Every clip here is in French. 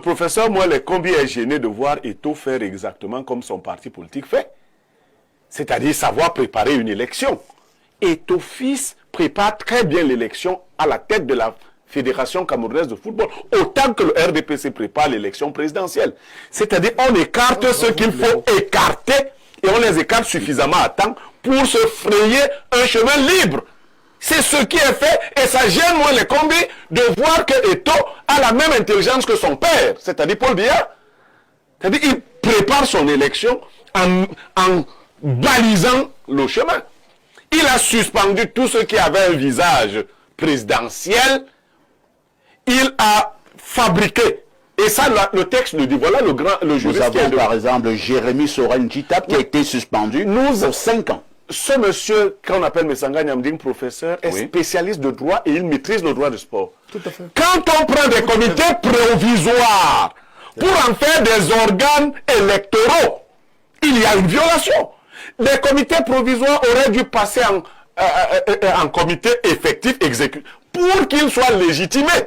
professeur Moelle Kombi est gêné de voir Eto'o faire exactement comme son parti politique fait. C'est-à-dire savoir préparer une élection. Eto'o fils prépare très bien l'élection à la tête de la Fédération camerounaise de football, autant que le RDPC prépare l'élection présidentielle. C'est-à-dire on écarte ce qu'il faut écarter et on les écarte suffisamment à temps pour se frayer un chemin libre. C'est ce qui est fait et ça gêne moi les combis de voir que Eto'o a la même intelligence que son père, c'est-à-dire Paul Biya. C'est-à-dire qu'il prépare son élection en balisant le chemin. Il a suspendu tous ceux qui avaient un visage présidentiel. Il a fabriqué. Et ça, le texte le dit. Voilà le juriste. Nous avons par exemple Jérémy Soren Tchitap qui a été suspendu pour 5 ans. Ce monsieur, qu'on appelle Messanga Nyamding, professeur, est spécialiste de droit et il maîtrise le droit du sport. Tout à fait. Quand on prend des comités provisoires pour en faire des organes électoraux, il y a une violation. Des comités provisoires auraient dû passer en comité effectif exécutif pour qu'ils soient légitimés.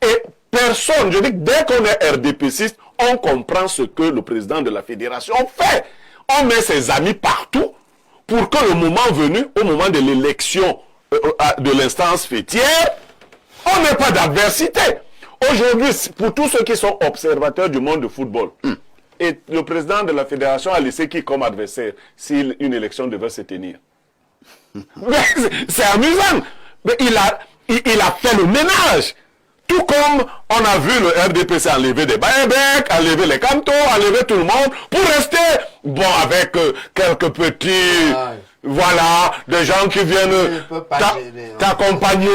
Et personne, je dis que dès qu'on est RDPciste, on comprend ce que le président de la fédération fait. On met ses amis partout pour que le moment venu, au moment de l'élection de l'instance fêtière, on n'ait pas d'adversité. Aujourd'hui, pour tous ceux qui sont observateurs du monde du football, et le président de la fédération a laissé qui comme adversaire si une élection devait se tenir? C'est amusant. Mais il a fait le ménage. Tout comme on a vu le RDPC enlever des Baébek, enlever les Cantos, enlever tout le monde, pour rester, bon, avec quelques petits, voilà, des gens qui viennent t'accompagner,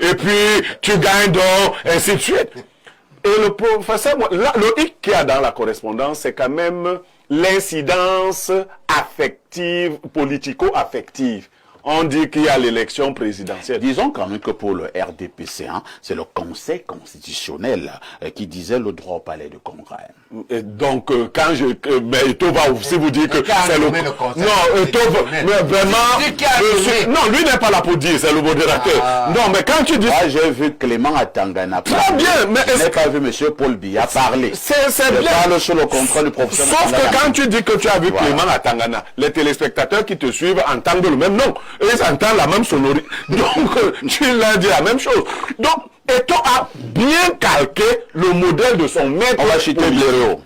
et puis tu gagnes donc, ainsi de suite. Et le professeur, le hic qu'il y a dans la correspondance, c'est quand même l'incidence affective, politico-affective. On dit qu'il y a l'élection présidentielle. Disons quand même que pour le RDPC, c'est le Conseil constitutionnel qui disait le droit au palais de congrès. Et donc, quand mais Eto'o va aussi vous dire que c'est le... Non, Eto'o va... Mais vraiment... Non, lui n'est pas là pour dire, c'est le modérateur. Non, mais quand tu dis... Moi, j'ai vu Clément Atangana parler. Très bien, mais... Je n'ai pas vu M. Paul Biya parler. C'est bien. Je parle sur le contrôle du professeur. Sauf que quand tu dis que tu as vu Clément Atangana, les téléspectateurs qui te suivent entendent le même nom. Ils entendent la même sonorité. Donc, tu l'as dit la même chose. Donc, Eto'o a bien calqué le modèle de son maître. On va citer Blériot.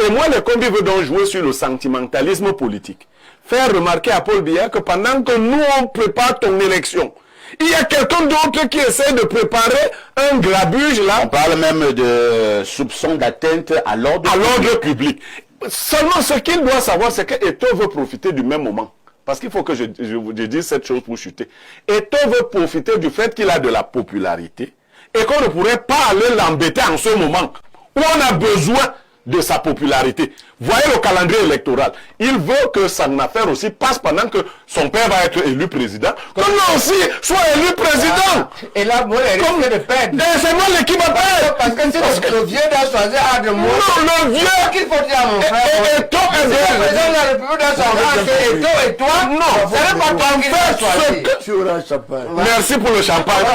Et moi, le combi veut donc jouer sur le sentimentalisme politique. Faire remarquer à Paul Biya que pendant que nous, on prépare ton élection, il y a quelqu'un d'autre qui essaie de préparer un grabuge là. On parle même de soupçon d'atteinte à l'ordre public. Seulement, ce qu'il doit savoir, c'est que Eto'o veut profiter du même moment. Parce qu'il faut que je dise cette chose pour chuter. Eto'o veut profiter du fait qu'il a de la popularité et qu'on ne pourrait pas aller l'embêter en ce moment où on a besoin de sa popularité. Voyez le calendrier électoral. Il veut que son affaire aussi passe pendant que son père va être élu président. Que lui aussi soit élu président. Et là, moi, il risque de perdre. C'est moi l'équipe à perdre. Parce que si le vieux doit choisir un de moi. Non, le vieux. Qu'il faut dire à mon frère. Eto'o est le président de la République doit choisir entre Eto'o et toi. Non, ce n'est pas toi qui dois choisir. Tu auras champagne. Merci pour le champagne.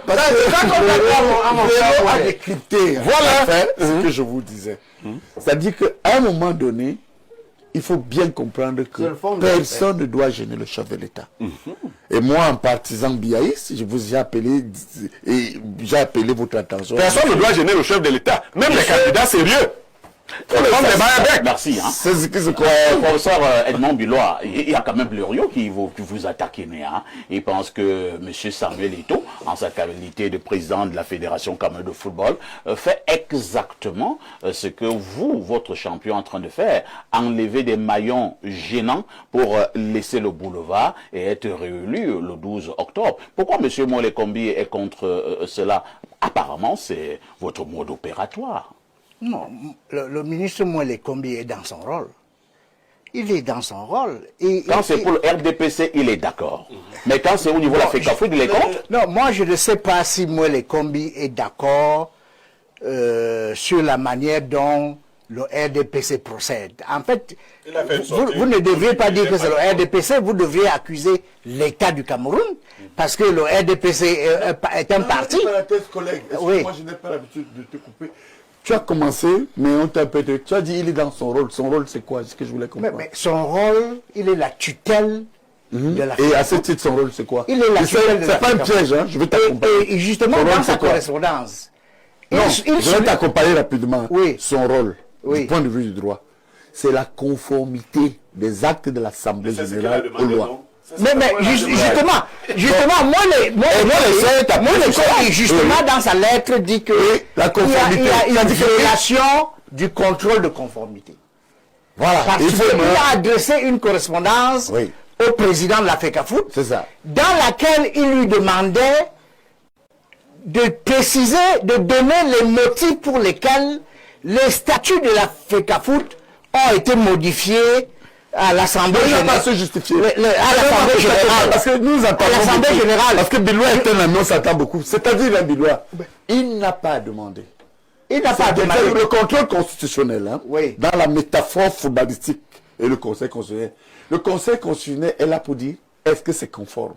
Parce que ça qu'on a à mon frère. a décrypté voilà ce que je vous disais. C'est-à-dire qu'à un moment donné, il faut bien comprendre que personne ne doit gêner le chef de l'État. Et moi, en partisan biaïste, je vous ai appelé et j'ai appelé votre attention. Personne ne doit gêner le chef de l'État, même les candidats sérieux. Merci. C'est ce que je crois. Professeur Edmond Bilois, il y a quand même Blériot qui vous attaque. Il pense que M. Samuel Eto'o, en sa qualité de président de la Fédération camerounaise de football, fait exactement ce que vous, votre champion, est en train de faire. Enlever des maillons gênants pour laisser le boulevard et être réélu le 12 octobre. Pourquoi M. Moelle Kombi est contre cela? Apparemment, c'est votre mode opératoire. Non, le ministre Moelle Kombi est dans son rôle. Il est dans son rôle. Et, quand c'est pour le RDPC, il est d'accord. Mais quand c'est au niveau de la FECAFOOT, il est contre? Non, moi je ne sais pas si Moelle Kombi est d'accord sur la manière dont le RDPC procède. En fait, vous ne devriez pas dire que c'est le RDPC, vous devriez accuser l'État du Cameroun, parce que le RDPC est un parti. Collègue, oui. Moi, je n'ai pas l'habitude de te couper. Tu as commencé, mais on t'a peut-être... Tu as dit il est dans son rôle. Son rôle, c'est quoi? C'est ce que je voulais comprendre. Mais son rôle, il est la tutelle de la Et à ce titre, son rôle, c'est quoi? Il est la tutelle de la C'est pas un piège, hein? Je vais t'accompagner. Et justement, Son rôle, dans sa c'est quoi? correspondance, Non, je vais t'accompagner rapidement. Oui. Son rôle, Oui. du point de vue du droit, c'est la conformité des actes de l'Assemblée générale aux lois. Mais justement, moi, justement, dans sa lettre, dit que la conformité. il y a une violation du contrôle de conformité. Voilà. Parce qu'il a adressé une correspondance Oui. au président de la FECAFOOT, C'est ça. dans laquelle il lui demandait de préciser, de donner les motifs pour lesquels les statuts de la FECAFOOT ont été modifiés à l'Assemblée Il n'a générale. pas à se justifier. À l'Assemblée générale. Parce que nous entendons À l'Assemblée beaucoup. générale. Parce que Bilois est un ami, on s'attend beaucoup. C'est-à-dire, un Bilois, il n'a pas à demander. Il n'a pas C'est demandé. le contrôle constitutionnel, hein, Oui. dans la métaphore footballistique et le Conseil constitutionnel. Le Conseil constitutionnel est là pour dire est-ce que c'est conforme?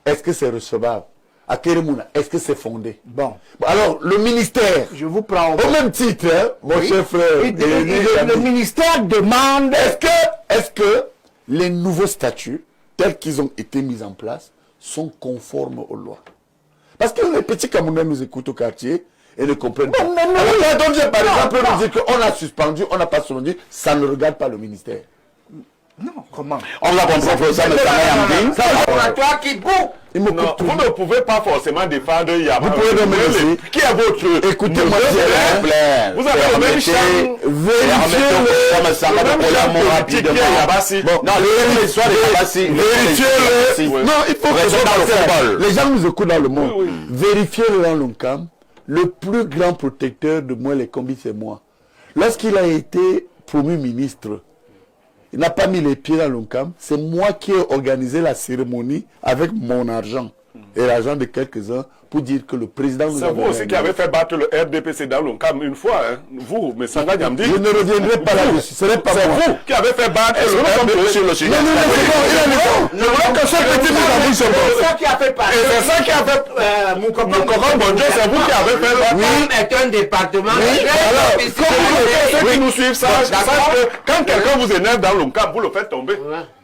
Est-ce que c'est recevable? À quel moment? Est-ce que c'est fondé? Bon. Alors, le ministère, Je vous prends au même titre, hein, mon Oui. cher frère, Et le ministère demande. est-ce que les nouveaux statuts, tels qu'ils ont été mis en place, sont conformes aux lois? Parce que les petits Camerounais nous écoutent au quartier et ne comprennent pas. mais Alors, oui. donc, par Non, exemple, non. nous dire qu'on a suspendu, on n'a pas suspendu, ça ne regarde pas le ministère. Non, comment? On l'a compris, professeur, mais ça m'a dit. C'est toi qui bouge. Il me Non, coupe tout. vous ne pouvez pas forcément défendre Yama. Vous pouvez nommer aussi. Qui est votre... Écoutez-moi, Vous bien, Vous avez le même champ. Vérifiez-le. Non, Vérifiez-le. Non, il faut que Restons dans le football. les gens nous écoutent dans le monde. Vérifiez-le dans l'ONCAM. Le plus grand protecteur de moi, les combis, c'est moi. Lorsqu'il a été promu ministre, il n'a pas mis les pieds dans l'ONCAM. C'est moi qui ai organisé la cérémonie avec mon argent et l'argent de quelques-uns pour dire que le président nous C'est avait vous aussi qui réuni. avez fait battre le RDPC dans l'ONCAM une fois. Hein. Vous, mais Sanga Nyamdi. Je ne reviendrai pas là-dessus. Ce n'est pas C'est moi. vous qui avez fait battre Est-ce le que nous sommes RDPC. sur le sujet? Non, non, non, c'est bon, il a raison. Je vois que ce petit bout d'abus, c'est bon. C'est ça qui a fait passer. Et c'est ça qui a fait... Moukoko Bonjo, c'est vous qui avez fait battre. Oui, est un département. Alors, très comme spécialisé. ceux qui nous suivent, sachent que quand quelqu'un vous énerve dans l'ONCAM, vous le faites tomber.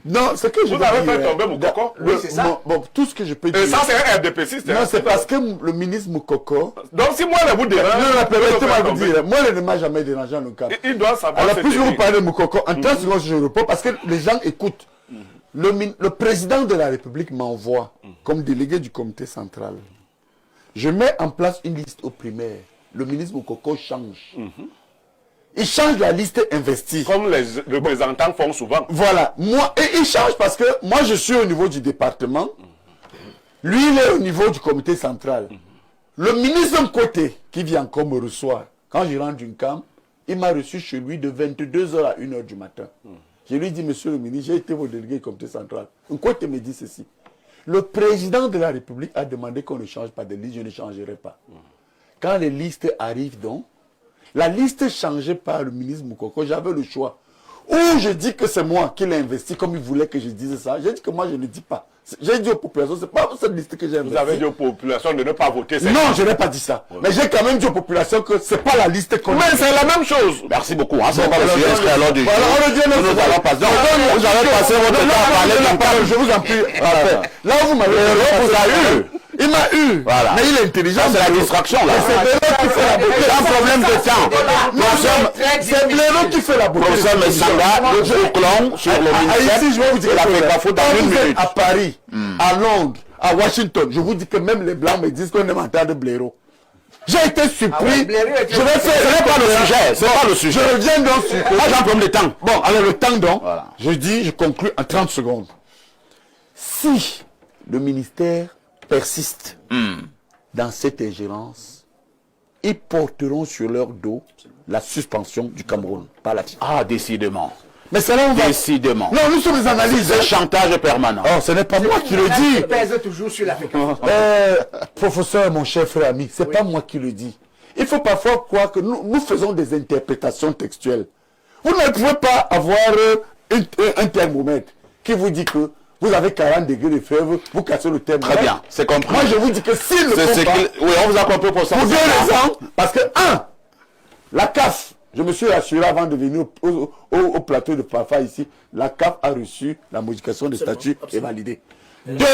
Non, ce que je Vous veux avez dire, fait tomber Moukoko. le- Oui, c'est ça. Bon, tout ce que je peux dire. Et ça, c'est un RDPC. Non, c'est parce que le ministre Moukoko. Donc, si moi, je vous dérange, Non, vous le permettez-moi faites de vous tomber. dire, moi, je ne m'a jamais dérangé en aucun cas. Il doit savoir. Alors, ce puisque que vous parlez de Moukoko, en 30 secondes, je réponds parce que les gens écoutent. Le président de la République m'envoie comme délégué du comité central. Je mets en place une liste au primaire. Le ministre Moukoko change. Il change la liste investie. Comme les représentants font souvent. Voilà. Moi, et il change parce que moi, je suis au niveau du département. Lui, il est au niveau du comité central. Le ministre d'un côté, qui vient encore me reçoit, quand je rentre d'une camp, il m'a reçu chez lui de 22h à 1h du matin. Je lui dis, monsieur le ministre, j'ai été votre délégué du comité central. Un côté me dit ceci. Le président de la République a demandé qu'on ne change pas de liste, je ne changerai pas. Quand les listes arrivent donc, la liste changée par le ministre Moukoko, j'avais le choix. Ou je dis que c'est moi qui l'ai investi comme il voulait que je dise ça. J'ai dit que moi je ne dis pas. J'ai dit aux populations, c'est pas cette liste que j'ai investie. Vous avez dit aux populations de ne pas voter. Non, je n'ai pas dit ça. Mais j'ai quand même dit aux populations que c'est pas la liste qu'on Mais c'est la même chose. Merci beaucoup. Ah, c'est pas le sujet inscrit à l'ordre du jour. Voilà, on le dit, Nous allons passer. Vous avez passé votre temps à parler la de parole, je vous en prie. Là où vous m'avez vous a eu. Il m'a eu. Voilà. Mais il est intelligent. Ça, c'est la distraction, là. C'est Blaireau qui fait la beauté. C'est un problème de temps. C'est Blaireau qui fait la beauté. Professeur Messanga, nous bouclons sur le ministère. Ici, je vais vous dire la quelque chose. FECAFOOT dans Quand une vous êtes minute. à Paris, à Londres, à Washington, je vous dis que même les Blancs me disent qu'on est menteur de Blaireau. J'ai été surpris. Blaireau était- Je vais faire. Ce n'est pas le sujet. C'est pas le Je sujet. reviens donc sur. Là, j'ai un problème de temps. Bon, alors le temps donc, Voilà. je dis, je conclue en 30 secondes. Si le ministère persiste dans cette ingérence, ils porteront sur leur dos la suspension du Cameroun par la FIFA. Ah, décidément. Mais ça là, on va... Décidément. Non, nous sommes des analyses. C'est chantage permanent. Oh, ce n'est pas moi qui le dis. pèse toujours sur la FECAFOOT. Professeur, mon cher frère ami, c'est pas moi qui le dis. Il faut parfois croire que nous faisons des interprétations textuelles. Vous ne pouvez pas avoir un thermomètre qui vous dit que vous avez 40 degrés de fièvre, vous cassez le thermomètre. Très bien, c'est compris. Moi, je vous dis que s'il ne C'est faut ce pas, qu'il- Oui, on vous a compris pour ça. pour deux raisons, parce que, un, La CAF, je me suis rassuré avant de venir au plateau de Fafa ici, la CAF a reçu la modification des statuts et validé. 2,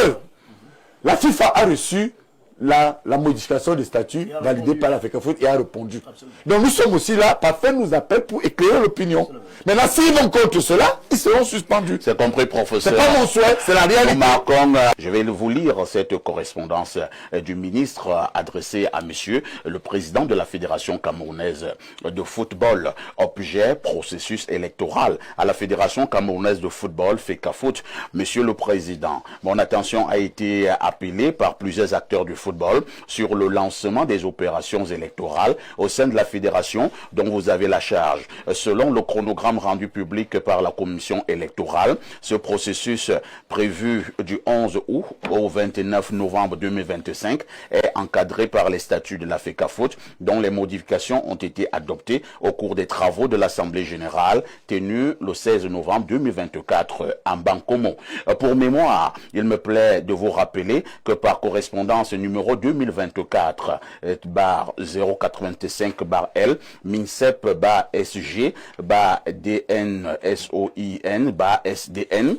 la FIFA a reçu la modification des statuts validée par la FECAFOOT et a répondu. Donc nous sommes aussi là, parfois nous appelle pour éclairer l'opinion. Maintenant, s'ils vont contre cela, ils seront suspendus. C'est compris, professeur. C'est pas mon souhait, c'est la réalité. Nous marquons, je vais vous lire cette correspondance du ministre adressée à monsieur le président de la Fédération camerounaise de football. Objet, processus électoral à la Fédération camerounaise de football, FECAFOOT. Monsieur le président, mon attention a été appelée par plusieurs acteurs du football sur le lancement des opérations électorales au sein de la fédération dont vous avez la charge. Selon le chronogramme rendu public par la commission électorale, ce processus prévu du 11 août au 29 novembre 2025 est encadré par les statuts de la FECAFOOT dont les modifications ont été adoptées au cours des travaux de l'Assemblée générale tenue le 16 novembre 2024 en Bancomo. Pour mémoire, il me plaît de vous rappeler que par correspondance numéro 2024 085 L MINSEP SG DN SOIN SDN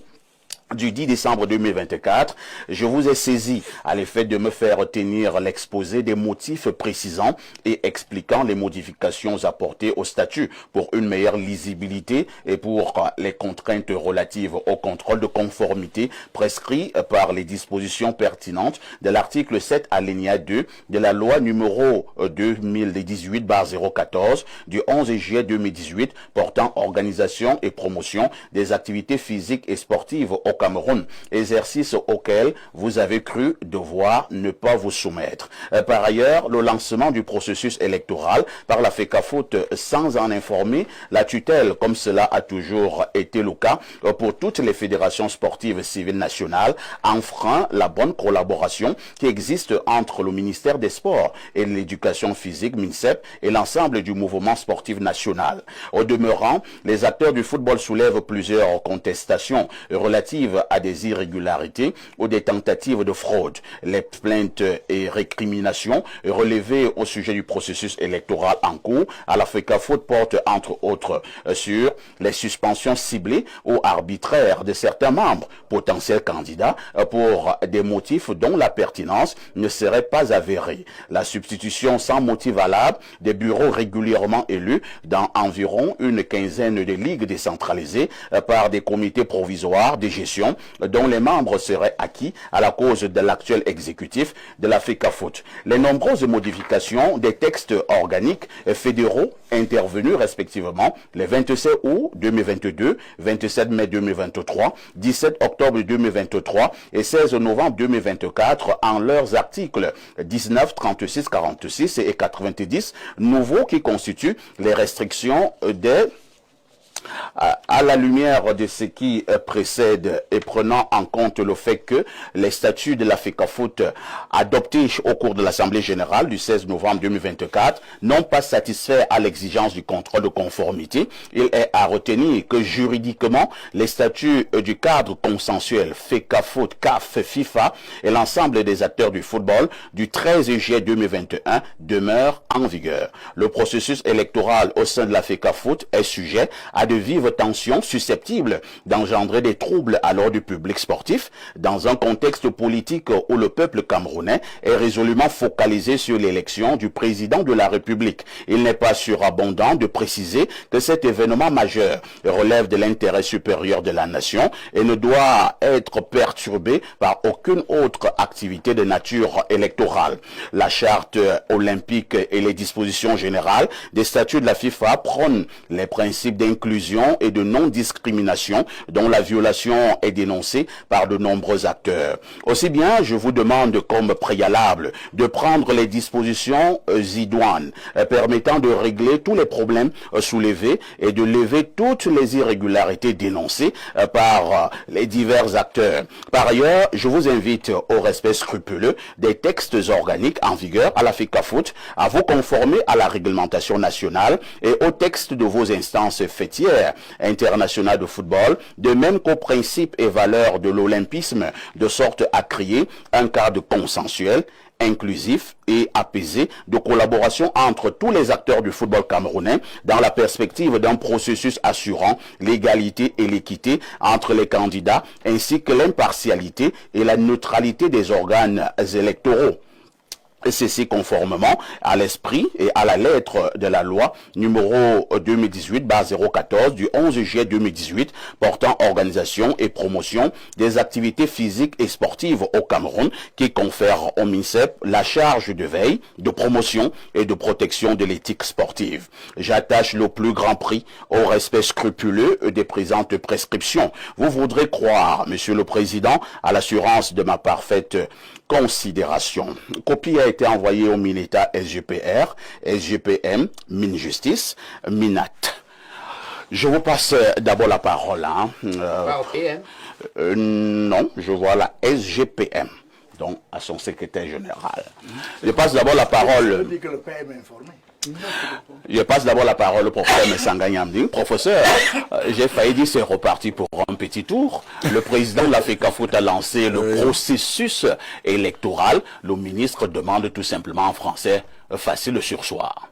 du 10 décembre 2024, je vous ai saisi à l'effet de me faire tenir l'exposé des motifs précisant et expliquant les modifications apportées au statut pour une meilleure lisibilité et pour les contraintes relatives au contrôle de conformité prescrit par les dispositions pertinentes de l'article 7 alinéa 2 de la loi numéro 2018/014 du 11 juillet 2018 portant organisation et promotion des activités physiques et sportives au Cameroun, exercice auquel vous avez cru devoir ne pas vous soumettre. Par ailleurs, le lancement du processus électoral par la FECAFOOT sans en informer la tutelle, comme cela a toujours été le cas pour toutes les fédérations sportives civiles nationales, enfreint la bonne collaboration qui existe entre le ministère des Sports et de l'Éducation physique, MINSEP, et l'ensemble du mouvement sportif national. Au demeurant, les acteurs du football soulèvent plusieurs contestations relatives à des irrégularités ou des tentatives de fraude. Les plaintes et récriminations relevées au sujet du processus électoral en cours à la FECAFOOT portent entre autres sur les suspensions ciblées ou arbitraires de certains membres, potentiels candidats, pour des motifs dont la pertinence ne serait pas avérée. La substitution sans motif valable des bureaux régulièrement élus dans environ une quinzaine de ligues décentralisées par des comités provisoires de gestion dont les membres seraient acquis à la cause de l'actuel exécutif de la FECAFOOT. Les nombreuses modifications des textes organiques fédéraux intervenus respectivement les 27 août 2022, 27 mai 2023, 17 octobre 2023 et 16 novembre 2024 en leurs articles 19, 36, 46 et 90 nouveaux qui constituent les restrictions des à la lumière de ce qui précède et prenant en compte le fait que les statuts de la FECAFOOT adoptés au cours de l'Assemblée générale du 16 novembre 2024 n'ont pas satisfait à l'exigence du contrôle de conformité, il est à retenir que juridiquement, les statuts du cadre consensuel FECAFOOT, CAF, FIFA et l'ensemble des acteurs du football du 13 juillet 2021 demeurent en vigueur. Le processus électoral au sein de la FECAFOOT est sujet à de vives tensions susceptibles d'engendrer des troubles à l'ordre public sportif dans un contexte politique où le peuple camerounais est résolument focalisé sur l'élection du président de la République. Il n'est pas surabondant de préciser que cet événement majeur relève de l'intérêt supérieur de la nation et ne doit être perturbé par aucune autre activité de nature électorale. La charte olympique et les dispositions générales des statuts de la FIFA prônent les principes d'inclusion et de non-discrimination dont la violation est dénoncée par de nombreux acteurs. Aussi bien, je vous demande comme préalable de prendre les dispositions idoines permettant de régler tous les problèmes soulevés et de lever toutes les irrégularités dénoncées par les divers acteurs. Par ailleurs, je vous invite au respect scrupuleux des textes organiques en vigueur à la FECAFOOT, à vous conformer à la réglementation nationale et aux textes de vos instances fêtières Comité international de football, de même qu'aux principes et valeurs de l'olympisme, de sorte à créer un cadre consensuel, inclusif et apaisé de collaboration entre tous les acteurs du football camerounais dans la perspective d'un processus assurant l'égalité et l'équité entre les candidats ainsi que l'impartialité et la neutralité des organes électoraux. Et ceci conformément à l'esprit et à la lettre de la loi numéro 2018-014 du 11 juillet 2018 portant organisation et promotion des activités physiques et sportives au Cameroun qui confère au MINSEP la charge de veille, de promotion et de protection de l'éthique sportive. J'attache le plus grand prix au respect scrupuleux des présentes prescriptions. Vous voudrez croire, Monsieur le Président, à l'assurance de ma parfaite considération. Copie a été envoyée au MINETA SGPR, SGPM, MINJustice, MINAT. Je vous passe d'abord la parole. Pas au PM. Non, je vois la SGPM, donc à son secrétaire général. Je passe d'abord la parole. Je passe d'abord la parole au professeur Messanga Nyamding. Professeur, j'ai failli dire c'est reparti pour un petit tour. Le président de la FECAFOOT a lancé le processus électoral. Le ministre demande tout simplement en français, facile le sursoir.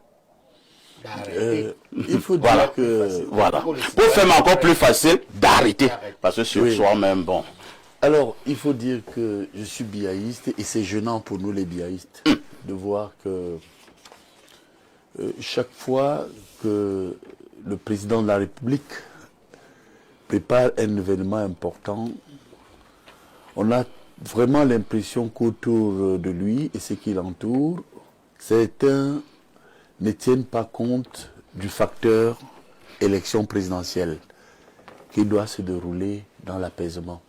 Il faut dire que... Voilà. Pour faire encore plus facile, d'arrêter. Parce que sursoir même, bon. Alors, il faut dire que je suis biaïste et c'est gênant pour nous les biaïstes de voir que chaque fois que le président de la République prépare un événement important, on a vraiment l'impression qu'autour de lui et ce qui l'entoure, certains ne tiennent pas compte du facteur élection présidentielle qui doit se dérouler dans l'apaisement.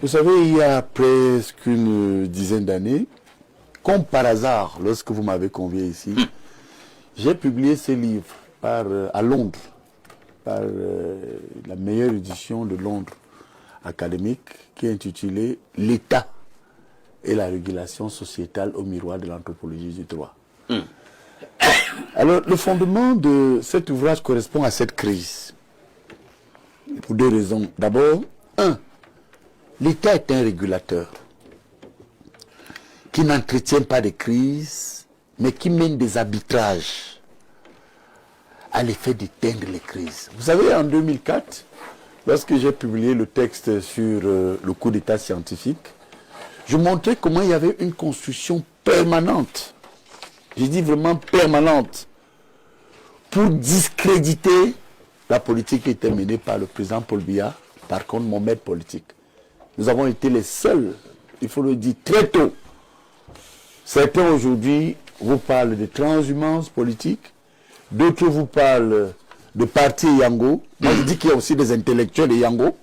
Vous savez, il y a presque une dizaine d'années, comme par hasard, lorsque vous m'avez convié ici, j'ai publié ce livre à Londres, par la meilleure édition de Londres académique, qui est intitulé « L'État et la régulation sociétale au miroir de l'anthropologie du droit ». Alors, le fondement de cet ouvrage correspond à cette crise, pour deux raisons. D'abord, l'État est un régulateur qui n'entretient pas de crise, mais qui mène des arbitrages à l'effet d'éteindre les crises. Vous savez, en 2004, lorsque j'ai publié le texte sur le coup d'État scientifique, je montrais comment il y avait une construction permanente, je dis vraiment permanente, pour discréditer la politique qui était menée par le président Paul Biya, par contre mon maître politique. Nous avons été les seuls, il faut le dire très tôt. Certains aujourd'hui vous parlent de transhumance politique, d'autres vous parlent de parti Yango. Moi je dis qu'il y a aussi des intellectuels de Yango.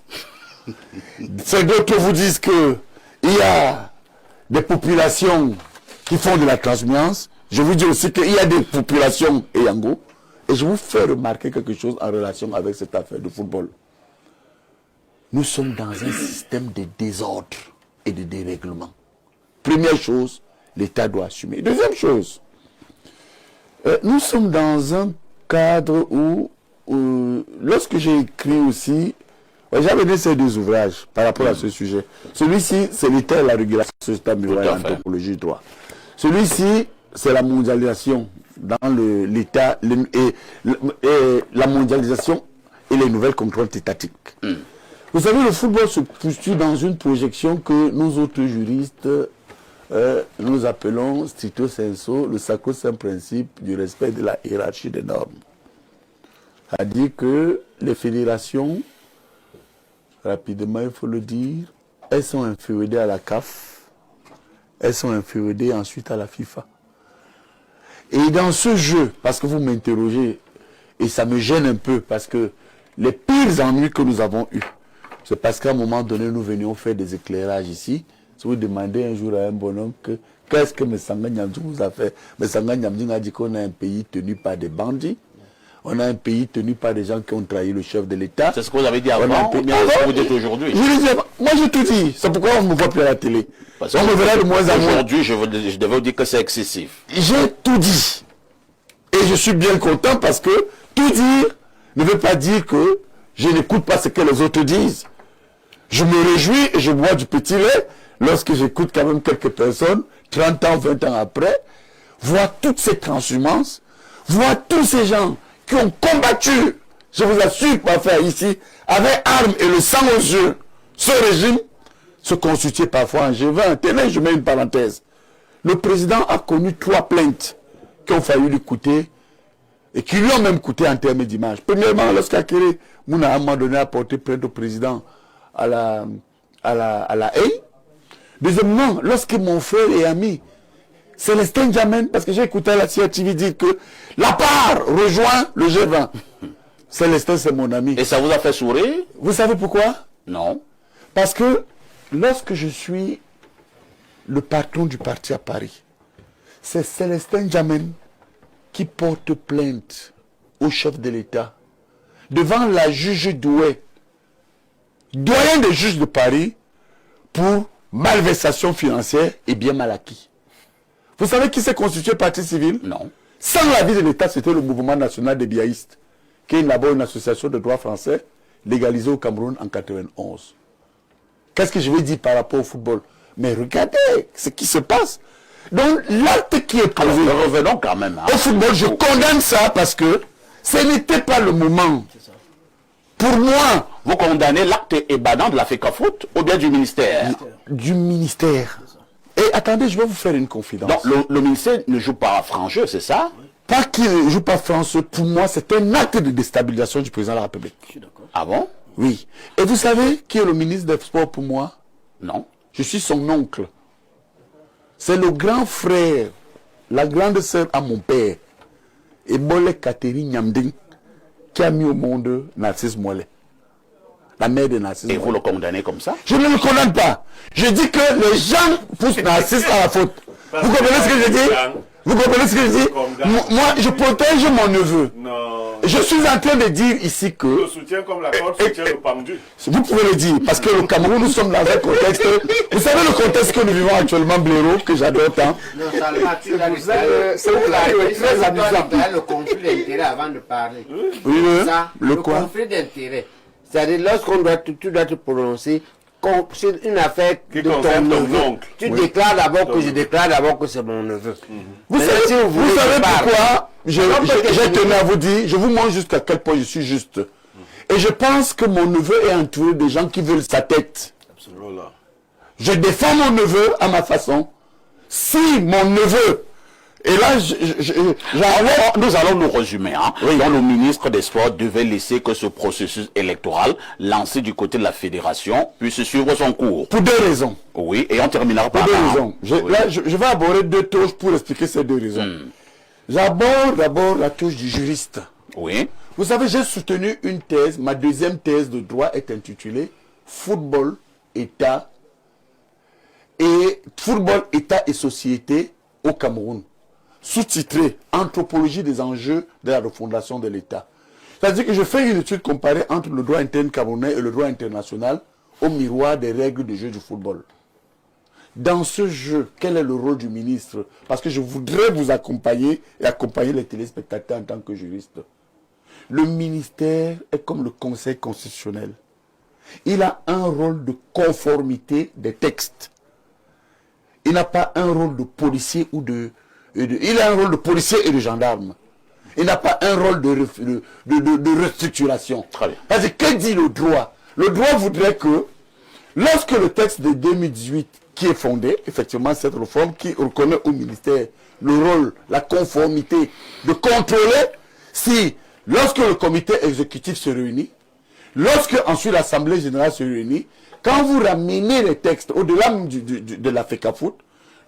D'autres vous disent qu'il y a des populations qui font de la transhumance. Je vous dis aussi qu'il y a des populations et Yango. Et je vous fais remarquer quelque chose en relation avec cette affaire de football. Nous sommes dans un système de désordre et de dérèglement. Première chose, l'État doit assumer. Deuxième chose, nous sommes dans un cadre où lorsque j'ai écrit aussi, j'avais donné ces deux ouvrages par rapport à ce sujet. Celui-ci, c'est l'État et la régulation sociétale miroir et l'anthropologie du droit. Celui-ci, c'est la mondialisation dans l'État et la mondialisation et les nouvelles contraintes étatiques. Vous savez, le football se situe dans une projection que nous autres juristes, nous appelons stricto sensu le sacro-saint principe du respect de la hiérarchie des normes. C'est-à-dire que les fédérations, rapidement il faut le dire, elles sont inféodées à la CAF, elles sont inféodées ensuite à la FIFA. Et dans ce jeu, parce que vous m'interrogez, et ça me gêne un peu, parce que les pires ennuis que nous avons eus, c'est parce qu'à un moment donné, nous venions faire des éclairages ici. Si vous demandez un jour à un bonhomme qu'est-ce que Messanga Nyamding vous a fait, Messanga Nyamding a dit qu'on a un pays tenu par des bandits, on a un pays tenu par des gens qui ont trahi le chef de l'État. C'est ce que vous avez dit avant, mais ce que vous dites aujourd'hui. Moi j'ai tout dit, c'est pourquoi on ne me voit plus à la télé. Parce on me verra de moins en moins. Aujourd'hui, je devais vous dire que c'est excessif. J'ai tout dit. Et je suis bien content parce que tout dire ne veut pas dire que je n'écoute pas ce que les autres disent. Je me réjouis et je bois du petit lait lorsque j'écoute quand même quelques personnes, 30 ans, 20 ans après, voir toutes ces transhumances, voir tous ces gens qui ont combattu, je vous assure, parfois ici, avec armes et le sang aux yeux, ce régime se constitue parfois en G20. Tenez, je mets une parenthèse. Le président a connu 3 plaintes qui ont failli lui coûter et qui lui ont même coûté en termes d'image. Premièrement, lorsqu'Akere Mouna à un moment donné a porté plainte au président à la haie. Deuxièmement, lorsque mon frère et ami Célestin Jamen, parce que j'ai écouté la CRTV dire que la part rejoint le G20. Célestin, c'est mon ami. Et ça vous a fait sourire? Vous savez pourquoi? Non. Parce que lorsque je suis le patron du parti à Paris, c'est Célestin Jamen qui porte plainte au chef de l'État devant la juge Douai, doyen des juges de Paris, pour malversation financière et bien mal acquis. Vous savez qui s'est constitué partie civile? Non. Sans l'avis de l'État, c'était le mouvement national des biaïstes, qui est d'abord une association de droit français légalisée au Cameroun en 1991. Qu'est-ce que je vais dire par rapport au football? Mais regardez ce qui se passe. Donc l'acte qui est posé, Alors, revenons quand même. au football, je condamne ça parce que ce n'était pas le moment. Pour moi, Vous condamnez l'acte ébanant de la FECAFOOT ou bien du ministère? du ministère. Et attendez, je vais vous faire une confidence. Donc le ministère ne joue pas à franc jeu, c'est ça? Pas qu'il ne joue pas français, pour moi, c'est un acte de déstabilisation du président de la République. Ah bon? Oui. Et vous savez qui est le ministre des Sports pour moi? Non. Je suis son oncle. C'est le grand frère, la grande sœur à mon père, Ebole Catherine Nyamding, qui a mis au monde Narcisse Moilet. La mère de Narcisse Et Moilet. vous le condamnez comme ça? Je ne le condamne pas. Je dis que les gens poussent Narcisse à la faute. Vous comprenez ce que je dis? Vous comprenez ce que je dis? Moi, je protège mon neveu. Non. Je suis en train de dire ici Le que soutien comme la corde soutient le pendu. vous pouvez le dire, parce que le Cameroun, nous sommes dans un contexte. Vous savez le contexte que nous vivons actuellement, Blaireau, que j'adore tant. Non, Salma, tu l'as dit. C'est très amusant. Le conflit d'intérêt avant de parler. Oui, Ça, le quoi? conflit d'intérêt. C'est-à-dire, lorsqu'on doit, tu dois te prononcer sur une affaire Qui de ton concerne ton neveu. oncle. Tu déclares d'abord que je déclare d'abord que c'est mon neveu. Vous Maintenant, savez, si vous voulez, vous savez je parle. pourquoi j'ai tenu à vous dire, je vous montre jusqu'à quel point je suis juste. Et je pense que mon neveu est entouré de gens qui veulent sa tête. Voilà. Je défends mon neveu à ma façon. Si mon neveu, et là, Nous allons nous résumer. Hein. Donc, le ministre des Sports devait laisser que ce processus électoral lancé du côté de la fédération puisse suivre son cours. pour 2 raisons. Oui, et on terminera Pour par 2 là. raisons. Là, je vais aborder 2 touches pour expliquer ces 2 raisons. J'aborde d'abord la touche du juriste. Oui. Vous savez, j'ai soutenu une thèse, ma deuxième thèse de droit est intitulée Football, État et société au Cameroun. Sous-titré Anthropologie des enjeux de la refondation de l'État. C'est-à-dire que je fais une étude comparée entre le droit interne camerounais et le droit international au miroir des règles de jeu du football. Dans ce jeu, quel est le rôle du ministre? Parce que je voudrais vous accompagner et accompagner les téléspectateurs en tant que juriste. Le ministère est comme le Conseil constitutionnel. Il a un rôle de conformité des textes. Il n'a pas un rôle de policier ou il a un rôle de policier et de gendarme. Il n'a pas un rôle de restructuration. Très bien. Parce que que dit le droit? Le droit voudrait que, lorsque le texte de 2018 qui est fondé, effectivement cette réforme qui reconnaît au ministère le rôle, la conformité de contrôler si, lorsque le comité exécutif se réunit, lorsque ensuite l'Assemblée générale se réunit, quand vous ramenez les textes au-delà de la FECAFOOT,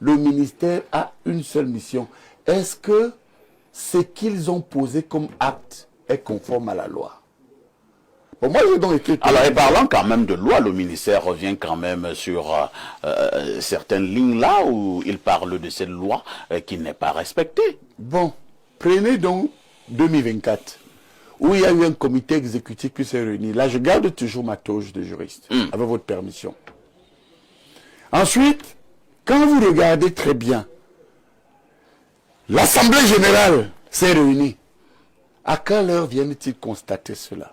le ministère a une seule mission. Est-ce que ce qu'ils ont posé comme acte est conforme à la loi? Bon, moi, j'ai donc écrit... Alors, et parlant quand même de loi, le ministère revient quand même sur certaines lignes là où il parle de cette loi qui n'est pas respectée. Bon, prenez donc 2024, où il y a eu un comité exécutif qui s'est réuni. Là, je garde toujours ma toge de juriste, avec votre permission. Ensuite, quand vous regardez très bien, l'Assemblée générale s'est réunie À quelle heure viennent-ils constater cela?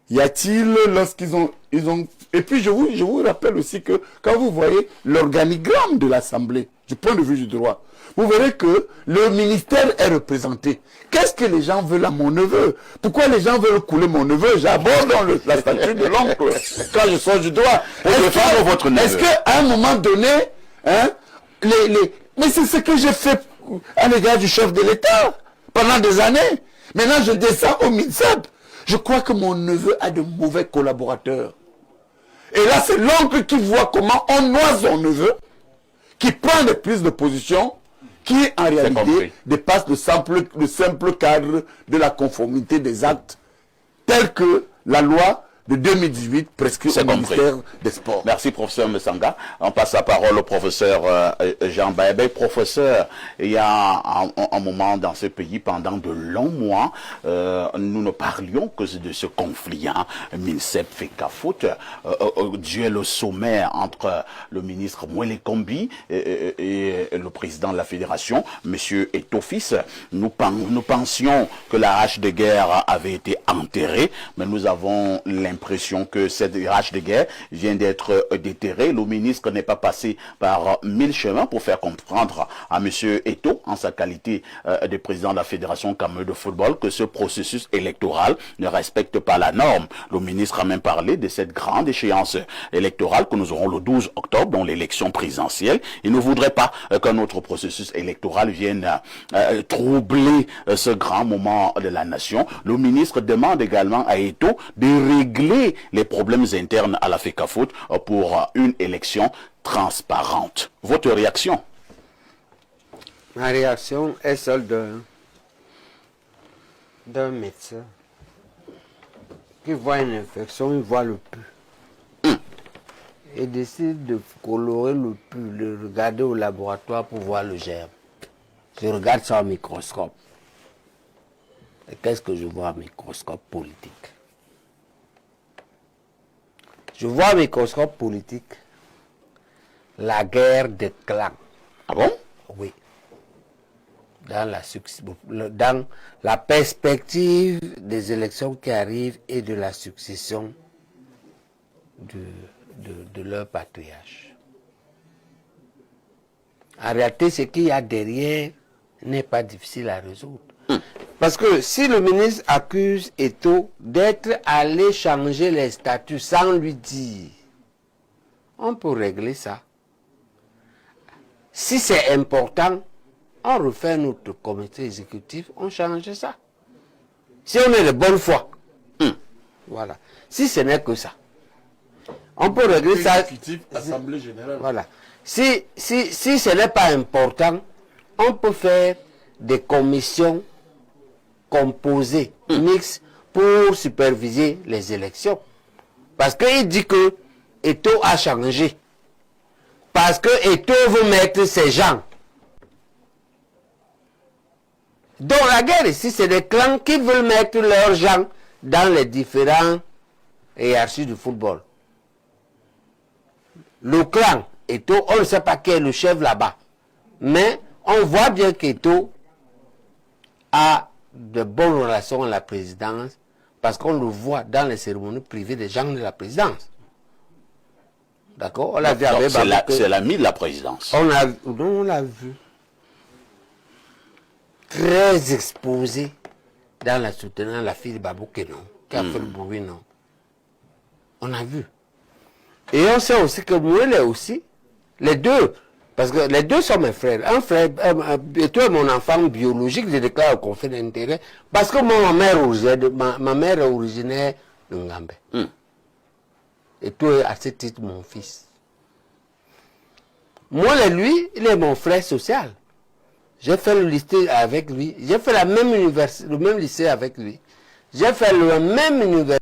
Y a-t-il, lorsqu'ils ont... Et puis je vous rappelle aussi que quand vous voyez l'organigramme de l'Assemblée, du point de vue du droit, vous verrez que le ministère est représenté. Qu'est-ce que les gens veulent à mon neveu? Pourquoi les gens veulent couler mon neveu? J'aborde la statue de l'oncle quand je sors du droit. Est-ce qu'à un moment donné, hein, mais c'est ce que j'ai fait à l'égard du chef de l'État pendant des années. Maintenant, je descends au MINSEP. Je crois que mon neveu a de mauvais collaborateurs. Et là, c'est l'oncle qui voit comment on noie son neveu, qui prend des prises de position, qui en réalité dépasse le simple cadre de la conformité des actes tels que la loi de 2018 prescrit au ministère des Sports. Merci, professeur Messanga. On passe la parole au professeur Jean Baébé. Professeur, il y a un moment dans ce pays, pendant de longs mois, nous ne parlions que de ce conflit, hein, MINSEP-FECAFOOT, duel au sommet entre le ministre Mwele Kombi et le président de la fédération, M. Eto'o-Fils. Nous pensions que la hache de guerre avait été enterrée, mais nous avons l'impression que cette hache de guerre vient d'être déterrée. Le ministre n'est pas passé par 1000 chemins pour faire comprendre à M. Eto'o, en sa qualité de président de la Fédération camerounaise de football, que ce processus électoral ne respecte pas la norme. Le ministre a même parlé de cette grande échéance électorale que nous aurons le 12 octobre, dans l'élection présidentielle. Il ne voudrait pas qu'un autre processus électoral vienne troubler ce grand moment de la nation. Le ministre demande également à Eto'o de régler les problèmes internes à la FECAFOOT pour une élection transparente. Votre réaction? Ma réaction est celle d'un médecin qui voit une infection, il voit le pus. Et décide de colorer le pus, de regarder au laboratoire pour voir le germe. Je regarde ça au microscope. Et qu'est-ce que je vois au microscope politique? Je vois au microscope politique la guerre des clans. Ah bon? Oui. Dans la perspective des élections qui arrivent et de la succession de leur patriarche. En réalité, ce qu'il y a derrière n'est pas difficile à résoudre. Parce que si le ministre accuse Eto'o d'être allé changer les statuts sans lui dire, on peut régler ça. Si c'est important, on refait notre comité exécutif, on change ça. Si on est de bonne foi. Voilà. Si ce n'est que ça. On peut régler ça. Assemblée générale. Voilà. Si ce n'est pas important, on peut faire des commissions composées, mixtes, pour superviser les élections. Parce qu'il dit que Eto'o a changé. Parce que Eto'o veut mettre ses gens. Donc la guerre ici, c'est des clans qui veulent mettre leurs gens dans les différentes hiérarchies du football. Le clan Eto'o, on ne sait pas qui est le chef là-bas. Mais on voit bien qu'Eto'o a de bonnes relations à la présidence parce qu'on le voit dans les cérémonies privées des gens de la présidence. D'accord? On l'a vu avec c'est l'ami de la présidence. On l'a vu très exposé dans la soutenant la fille de Babou Kenon, qui a fait le bruit, non. On a vu. Et on sait aussi que Mwele aussi, les deux, parce que les deux sont mes frères. Un frère, toi est mon enfant biologique, je déclare au conflit d'intérêt, parce que moi, ma mère est originaire de Ngambé. Et toi, à ce titre, mon fils. Moi, lui, il est mon frère social. J'ai fait le lycée avec lui. J'ai fait le même lycée avec lui. J'ai fait le même université.